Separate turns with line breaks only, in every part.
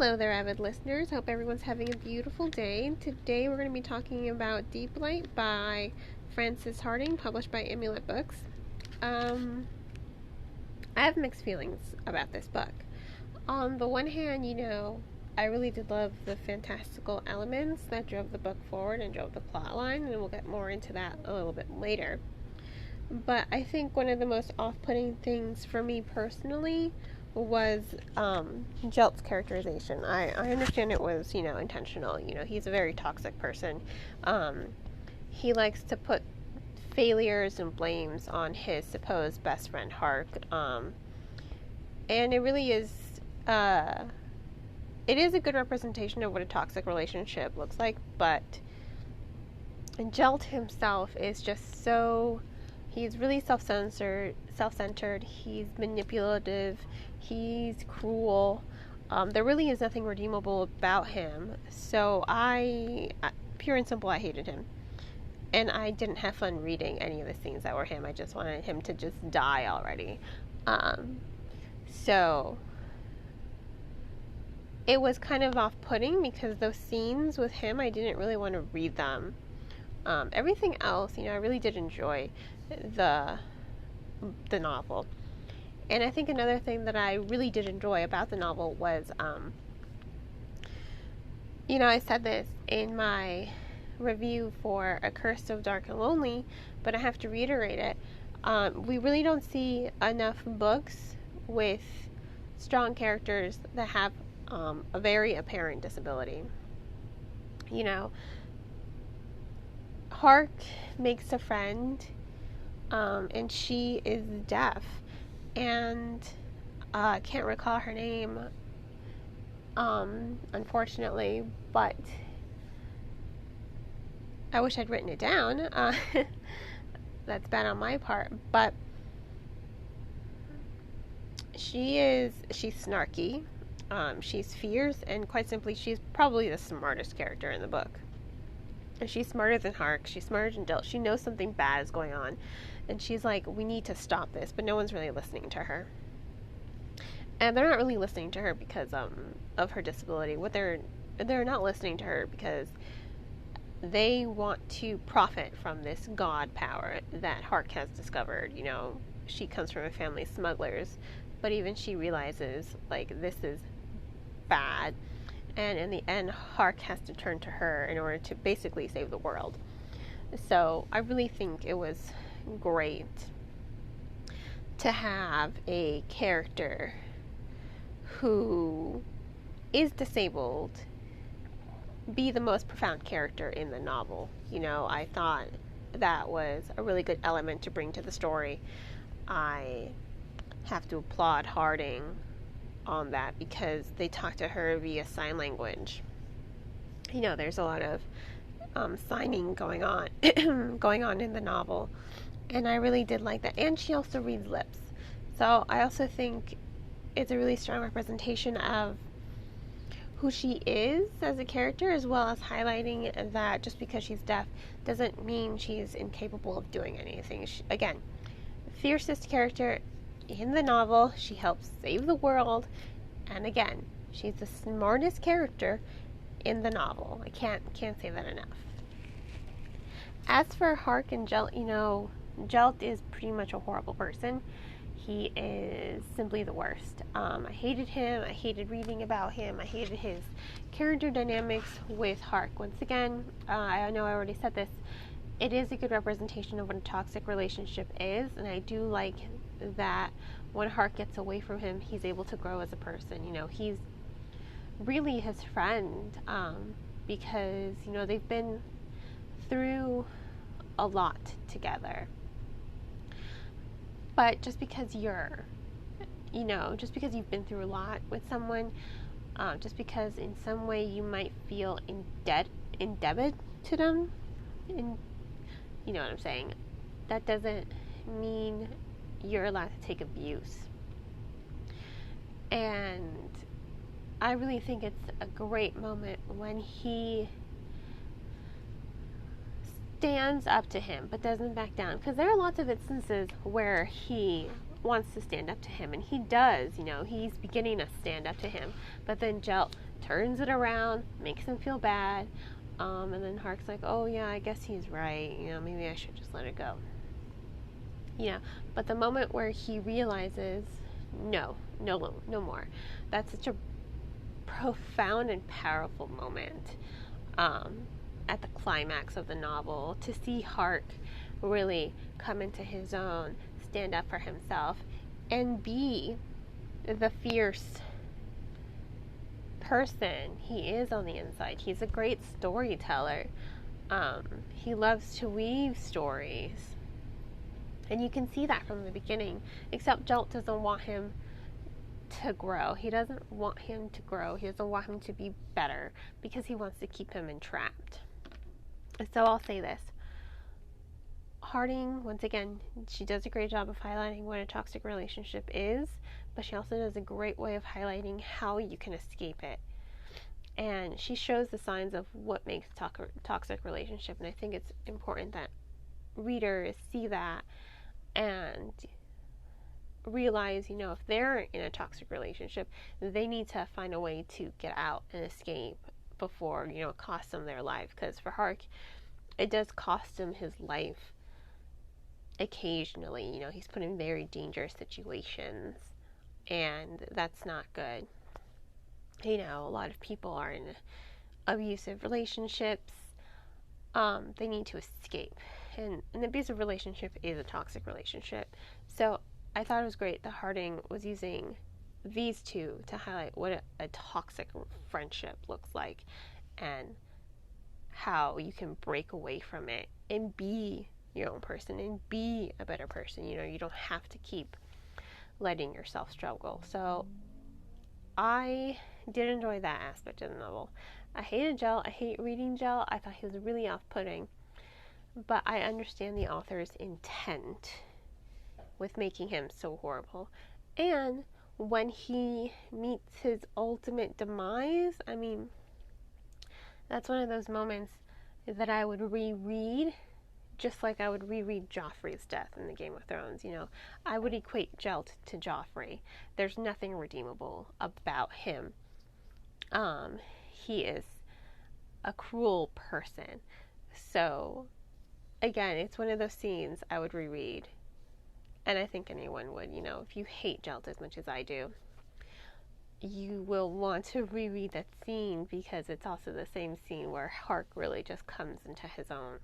Hello there, avid listeners. Hope everyone's having a beautiful day. Today we're going to be talking about Deeplight by Frances Hardinge, published by Amulet Books. I have mixed feelings about this book. On the one hand, I really did love the fantastical elements that drove the book forward and drove the plot line, and we'll get more into that a little bit later. But I think one of the most off-putting things for me personally was Jelt's characterization. I understand it was, intentional. He's a very toxic person. He likes to put failures and blames on his supposed best friend, Hark. And it really is, it is a good representation of what a toxic relationship looks like, but Jelt himself is just so... He's really self-centered, he's manipulative, he's cruel. There really is nothing redeemable about him. So pure and simple, I hated him. And I didn't have fun reading any of the scenes that were him. I just wanted him to just die already. So it was kind of off-putting because those scenes with him, I didn't really want to read them. Everything else, I really did enjoy the novel. And I think another thing that I really did enjoy about the novel was, I said this in my review for A Curse of Dark and Lonely, but I have to reiterate it. We really don't see enough books with strong characters that have a very apparent disability. Hark makes a friend, and she is deaf, and I can't recall her name, unfortunately, but I wish I'd written it down. That's bad on my part, but she's snarky, she's fierce, and quite simply, she's probably the smartest character in the book. And she's smarter than Hark, she's smarter than Jill. She knows something bad is going on, and she's like, we need to stop this, but no one's really listening to her. And they're not really listening to her because of her disability. They're not listening to her because they want to profit from this god power that Hark has discovered. She comes from a family of smugglers, but even she realizes, this is bad. And in the end, Hark has to turn to her in order to basically save the world. So I really think it was great to have a character who is disabled be the most profound character in the novel. I thought that was a really good element to bring to the story. I have to applaud Harding on that because they talk to her via sign language. There's a lot of signing going on in the novel, and I really did like that. And she also reads lips, so I also think it's a really strong representation of who she is as a character, as well as highlighting that just because she's deaf doesn't mean she's incapable of doing anything. Again, fiercest character in the novel, she helps save the world, and again, she's the smartest character in the novel. I can't say that enough. As for Hark and Jelt, Jelt is pretty much a horrible person. He is simply the worst. I hated him. I hated reading about him. I hated his character dynamics with Hark. Once again, I know I already said this, it is a good representation of what a toxic relationship is, and I do like that when Hark gets away from him, he's able to grow as a person. He's really his friend, because, they've been through a lot together. But just because you've been through a lot with someone, just because in some way you might feel indebted to them, and you know what I'm saying, that doesn't mean you're allowed to take abuse. And I really think it's a great moment when he stands up to him but doesn't back down, because there are lots of instances where he wants to stand up to him, and he does. He's beginning to stand up to him, but then Jelt turns it around, makes him feel bad, and then Hark's like, oh yeah, I guess he's right, maybe I should just let it go. But the moment where he realizes, no more, that's such a profound and powerful moment at the climax of the novel, to see Hark really come into his own, stand up for himself, and be the fierce person he is on the inside. He's a great storyteller. He loves to weave stories. And you can see that from the beginning, except Jelt doesn't want him to grow. He doesn't want him to grow. He doesn't want him to be better, because he wants to keep him entrapped. So I'll say this. Hardinge, once again, she does a great job of highlighting what a toxic relationship is, but she also does a great way of highlighting how you can escape it. And she shows the signs of what makes toxic relationship, and I think it's important that readers see that and realize, if they're in a toxic relationship, they need to find a way to get out and escape before, it costs them their life. Because for Hark, it does cost him his life occasionally. He's put in very dangerous situations, and that's not good. A lot of people are in abusive relationships. They need to escape. And an abusive relationship is a toxic relationship. So I thought it was great that Hardinge was using these two to highlight what a toxic friendship looks like, and how you can break away from it and be your own person and be a better person. You don't have to keep letting yourself struggle. So I did enjoy that aspect of the novel. I hated Jelt. I hate reading Jelt. I thought he was really off-putting. But I understand the author's intent with making him so horrible. And when he meets his ultimate demise, that's one of those moments that I would reread, just like I would reread Joffrey's death in the Game of Thrones. I would equate Jelt to Joffrey. There's nothing redeemable about him. He is a cruel person. So, again, it's one of those scenes I would reread. And I think anyone would, if you hate Jelt as much as I do, you will want to reread that scene, because it's also the same scene where Hark really just comes into his own.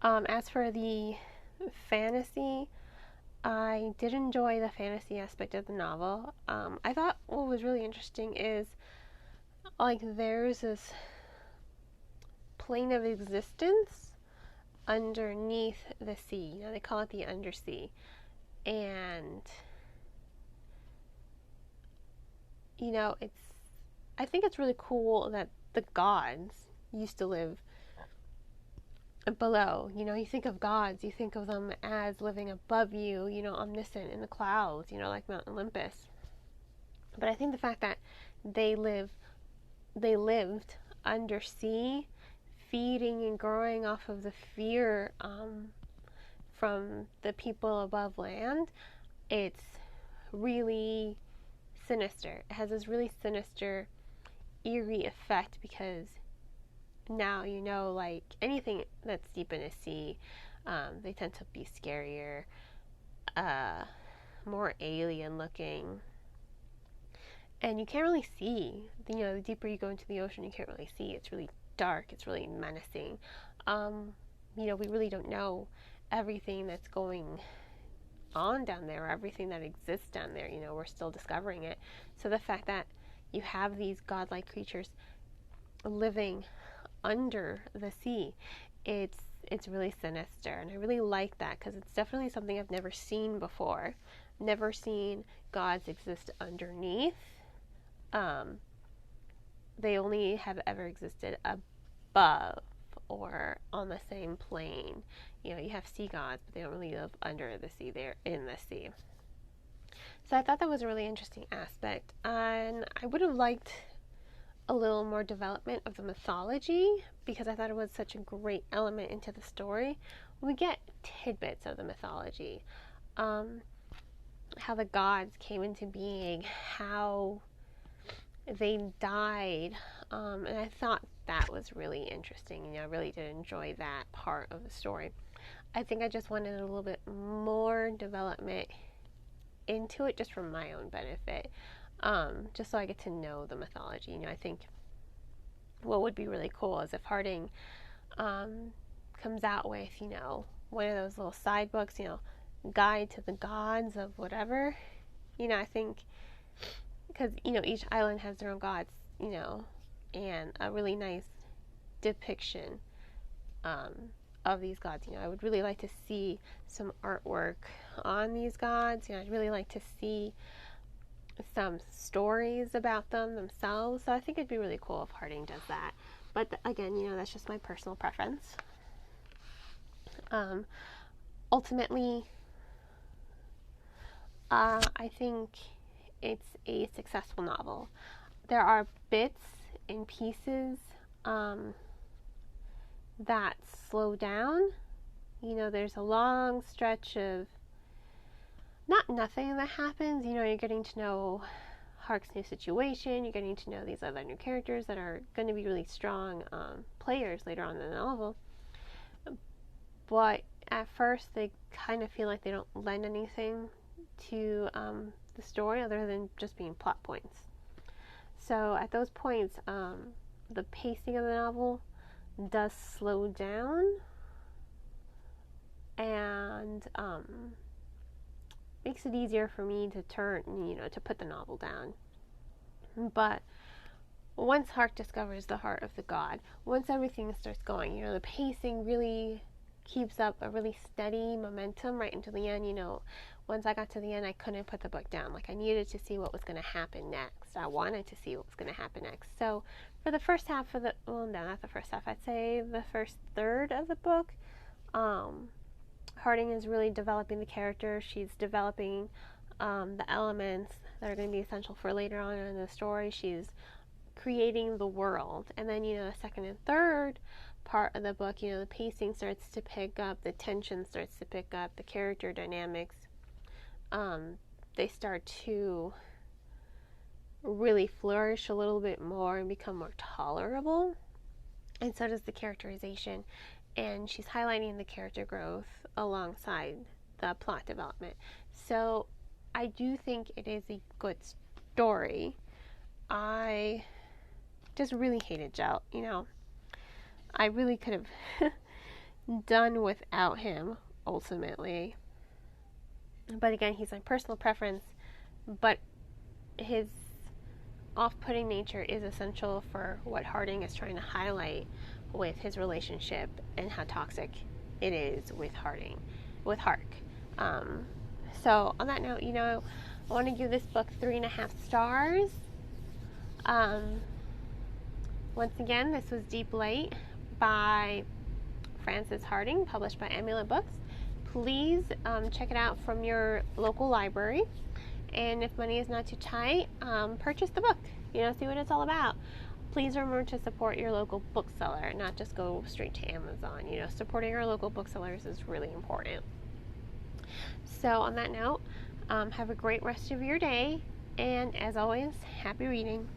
As for the fantasy, I did enjoy the fantasy aspect of the novel. I thought what was really interesting is, there's this plane of existence underneath the sea. They call it the undersea. And, I think it's really cool that the gods used to live below. You think of gods, you think of them as living above you, omniscient in the clouds, like Mount Olympus. But I think the fact that they lived undersea, feeding and growing off of the fear from the people above land, it's really sinister. It has this really sinister, eerie effect, because now anything that's deep in a sea, they tend to be scarier, more alien looking, and you can't really see. The deeper you go into the ocean, you can't really see. It's really dark. It's really menacing. We really don't know everything that's going on down there, or everything that exists down there. We're still discovering it. So the fact that you have these godlike creatures living under the sea, it's really sinister, and I really like that, because it's definitely something I've never seen before. Never seen gods exist underneath. They only have ever existed above or on the same plane. You have sea gods, but they don't really live under the sea. They're in the sea. So I thought that was a really interesting aspect, and I would have liked a little more development of the mythology, because I thought it was such a great element into the story. We get tidbits of the mythology. how the gods came into being, how they died, and I thought that was really interesting. I really did enjoy that part of the story. I think I just wanted a little bit more development into it, just for my own benefit, just so I get to know the mythology. I think what would be really cool is if Harding comes out with, one of those little side books, Guide to the Gods of whatever. I think because, each island has their own gods, and a really nice depiction of these gods. I would really like to see some artwork on these gods. I'd really like to see some stories about them themselves. So I think it'd be really cool if Harding does that. But again, that's just my personal preference. Ultimately, I think it's a successful novel. There are bits and pieces that slow down. There's a long stretch of not nothing that happens. You're getting to know Hark's new situation. You're getting to know these other new characters that are going to be really strong players later on in the novel. But at first, they kind of feel like they don't lend anything to the story other than just being plot points. So at those points, the pacing of the novel does slow down, and makes it easier for me to to put the novel down. But once Hark discovers the heart of the god, once everything starts going, the pacing really keeps up a really steady momentum right until the end. Once I got to the end, I couldn't put the book down. I needed to see what was going to happen next. I wanted to see what was going to happen next. So for the first half of not the first half, I'd say the first third of the book, Harding is really developing the character. She's developing the elements that are going to be essential for later on in the story. She's creating the world. And then, the second and third part of the book, the pacing starts to pick up, the tension starts to pick up, the character dynamics, they start to really flourish a little bit more and become more tolerable. And so does the characterization. And she's highlighting the character growth alongside the plot development. So I do think it is a good story. I just really hated Jelt. I really could have done without him ultimately. But again, he's my personal preference. But his off-putting nature is essential for what Harding is trying to highlight with his relationship and how toxic it is with Hark. So on that note, I want to give this book 3.5 stars. Once again, this was Deeplight by Frances Hardinge, published by Amulet Books. Please check it out from your local library. And if money is not too tight, purchase the book. See what it's all about. Please remember to support your local bookseller, not just go straight to Amazon. Supporting our local booksellers is really important. So on that note, have a great rest of your day. And as always, happy reading.